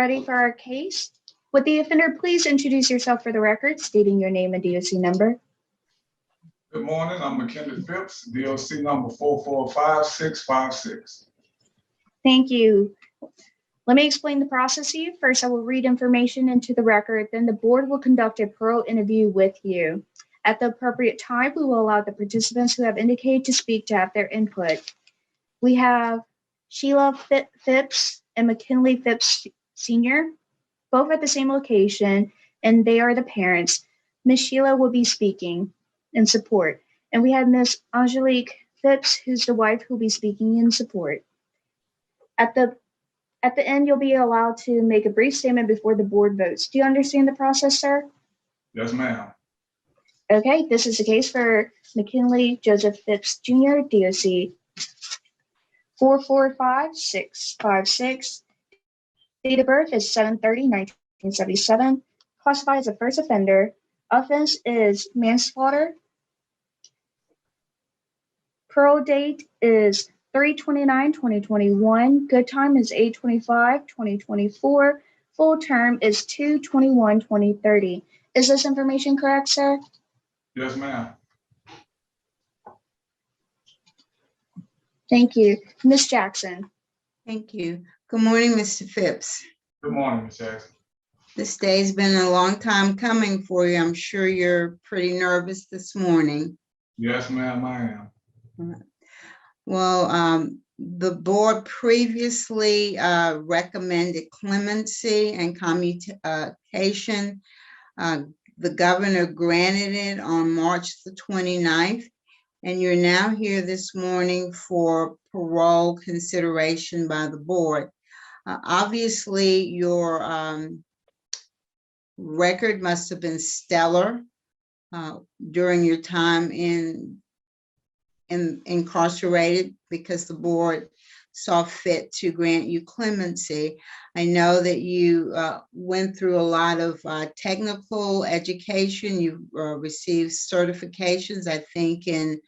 ready for our case. Would the offender please introduce yourself for the record, stating your name and DOC number? Good morning, I'm McKinley Phipps, DOC number 445656. Thank you. Let me explain the process to you. First, I will read information into the record, then the board will conduct a parole interview with you. At the appropriate time, we will allow the participants who have indicated to speak to have their input. We have Sheila Phipps and McKinley Phipps Sr., both at the same location, and they are the parents. Ms. Sheila will be speaking in support. And we have Ms. Angelique Phipps, who's the wife, who will be speaking in support. At the end, you'll be allowed to make a brief statement before the board votes. Do you understand the process, sir? Yes, ma'am. Okay, this is the case for McKinley Joseph Phipps Jr., DOC 445656. Date of birth is 7/30/1977. Classified as a first offender. Offense is manslaughter. Parole date is 3/29/2021. Good time is 8/25/2024. Full term is 2/21/2030. Is this information correct, sir? Yes, ma'am. Thank you. Ms. Jackson. Thank you. Good morning, Mr. Phipps. Good morning, Ms. Jackson. This day's been a long time coming for you. I'm sure you're pretty nervous this morning. Yes, ma'am, I am. Well, the board previously recommended clemency and commutation. The governor granted it on March the 29th, and you're now here this morning for parole consideration by the board. Obviously, your record must have been stellar during your time incarcerated, because the board saw fit to grant you clemency. I know that you went through a lot of technical education. You received certifications, I think, in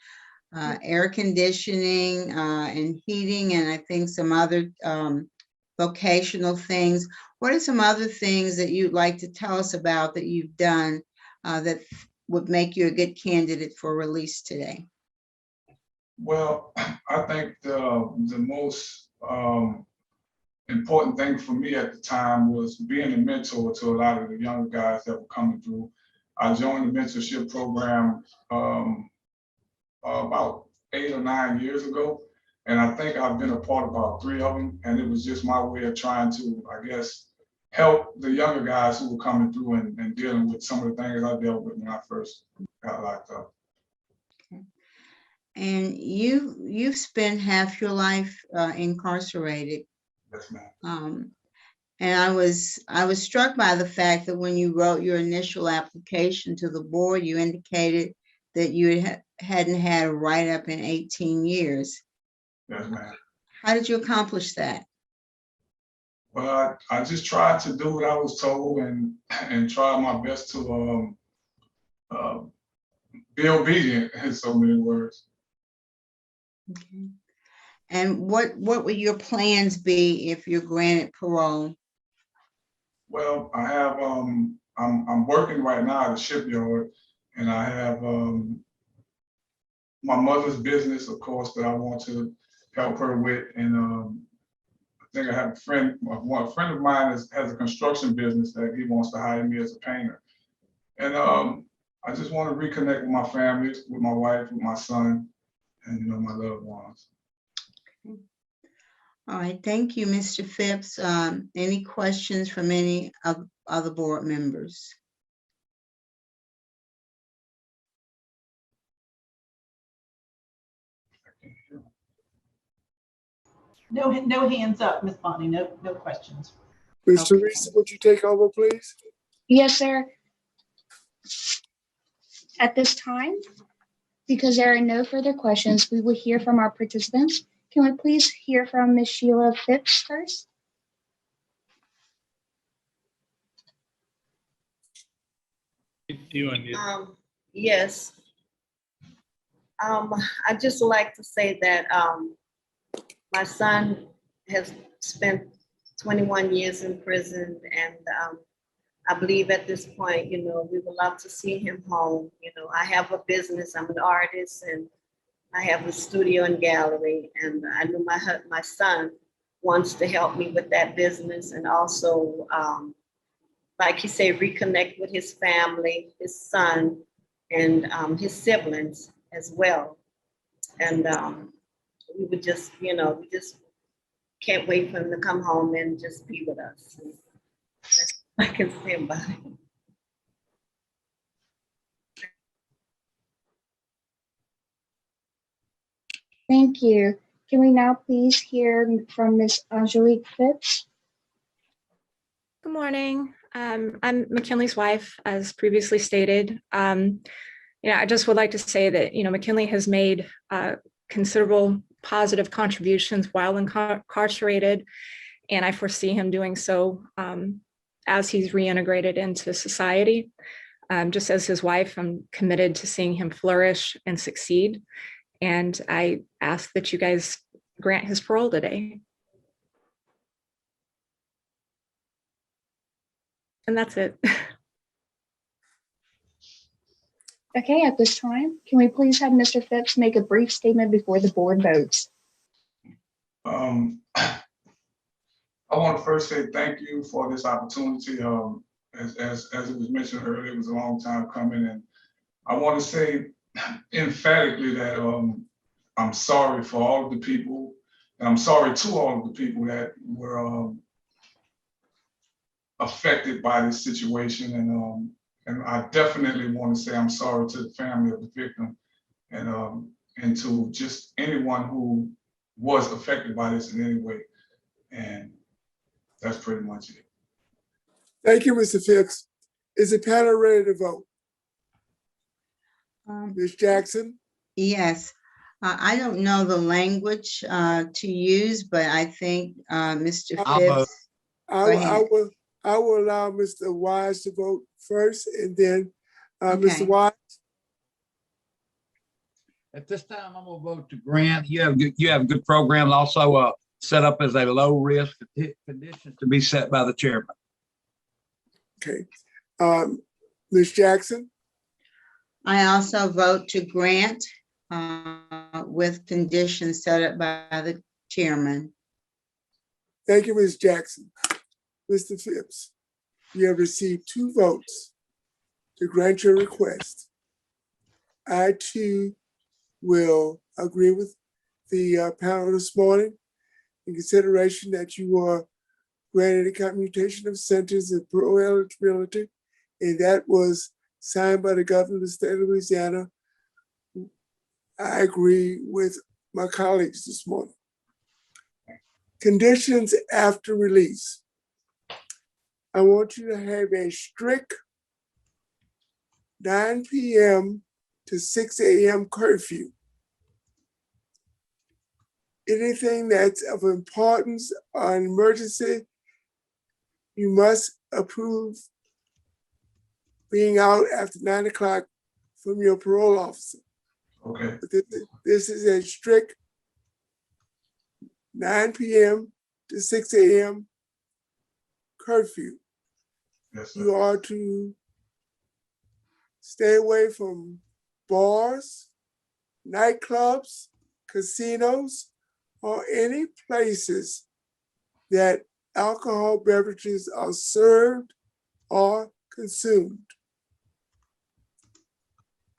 air conditioning and heating, and I think some other vocational things. What are some other things that you'd like to tell us about that you've done that would make you a good candidate for release today? Well, I think the most important thing for me at the time was being a mentor to a lot of the younger guys that were coming through. I joined the mentorship program about 8 or 9 years ago, and I think I've been a part of about 3 of them, and it was just my way of trying to, I guess, help the younger guys who were coming through and dealing with some of the things I dealt with when I first got locked up. And you've spent half your life incarcerated. Yes, ma'am. And I was struck by the fact that when you wrote your initial application to the board, you indicated that you hadn't had a write-up in 18 years. Yes, ma'am. How did you accomplish that? Well, I just tried to do what I was told and try my best to be obedient, in so many words. Okay. And what would your plans be if you're granted parole? Well, I have I'm working right now at a shipyard, and I have my mother's business, of course, that I want to help her with, and I think I have a friend. One friend of mine has a construction business that he wants to hire me as a painter, and I just want to reconnect with my family, with my wife, with my son, and my loved ones. All right, thank you, Mr. Phipps. Any questions from any of other board members? No hands up, Ms. Bonnie. No questions. Ms. Okay. Teresa, would you take over, please? Yes, sir. At this time, because there are no further questions, we will hear from our participants. Can we please hear from Ms. Sheila Phipps first? Yes. I'd just like to say that my son has spent 21 years in prison. And I believe at this point, we would love to see him home. I have a business, I'm an artist, and I have a studio and gallery. And I know my son wants to help me with that business, and also, like you say, reconnect with his family, his son, and his siblings as well. And we would just, we just can't wait for him to come home and just be with us. And that's all I can say about it. Thank you. Can we now please hear from Ms. Angelique Phipps? Good morning. I'm McKinley's wife, as previously stated. I just would like to say that, McKinley has made considerable positive contributions while incarcerated, and I foresee him doing so as he's reintegrated into society. Just as his wife, I'm committed to seeing him flourish and succeed. And I ask that you guys grant his parole today. And that's it. Okay, at this time, can we please have Mr. Phipps make a brief statement before the board votes? I want to first say thank you for this opportunity. As it was mentioned earlier, it was a long time coming, and I want to say emphatically that I'm sorry for all of the people, and I'm sorry to all of the people that were affected by this situation, and I definitely want to say I'm sorry to the family of the victim, and to just anyone who was affected by this in any way. And that's pretty much it. Thank you, Mr. Phipps. Is the panel ready to vote? Ms. Jackson? Yes, I don't know the language to use, but I think Mr. I'll vote. Phipps. Go ahead. I will allow Mr. Wise to vote first, and then Okay. Mr. Wise. At this time, I'm gonna vote to grant. You have a good program, also set up as a low risk condition to be set by the chairman. Okay. Ms. Jackson? I also vote to grant with conditions set up by the chairman. Thank you, Ms. Jackson. Mr. Phipps, you have received 2 votes to grant your request. I too will agree with the panel this morning in consideration that you are granted a commutation of sentence and parole eligibility, and that was signed by the governor of the state of Louisiana. I agree with my colleagues this morning. Conditions after release. I want you to have a strict 9 p.m. to 6 a.m. curfew. Anything that's of importance or an emergency, you must approve being out after 9 o'clock from your parole officer. Okay. But this is a strict 9 p.m. to 6 a.m. curfew. Yes, sir. You are to stay away from bars, nightclubs, casinos, or any places that alcohol beverages are served or consumed.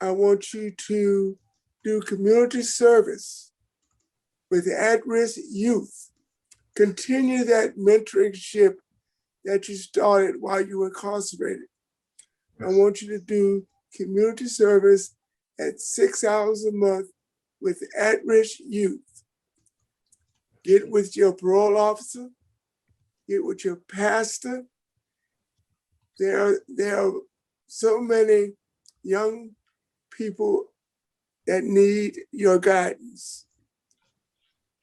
I want you to do community service with at-risk youth. Continue that mentorship that you started while you were incarcerated. I want you to do community service at 6 hours a month with at-risk youth. Get with your parole officer, get with your pastor. There are so many young people that need your guidance.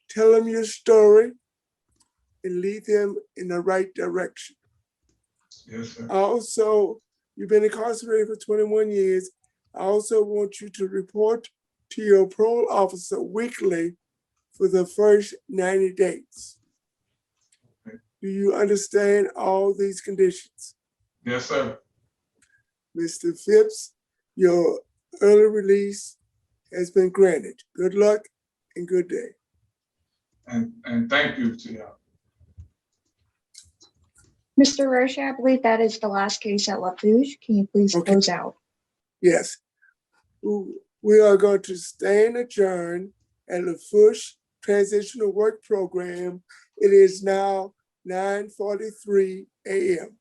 Tell them your story and lead them in the right direction. Yes, sir. Also, you've been incarcerated for 21 years. I also want you to report to your parole officer weekly for the first 90 days. Okay. Do you understand all these conditions? Yes, sir. Mr. Phipps, your early release has been granted. Good luck and good day. And thank you to y'all. Mr. Rocha, I believe that is the last case at Lafourche. Can you please Okay. close out? Yes. We are going to stand adjourned at Lafourche Transitional Work Program. It is now 9:43 a.m.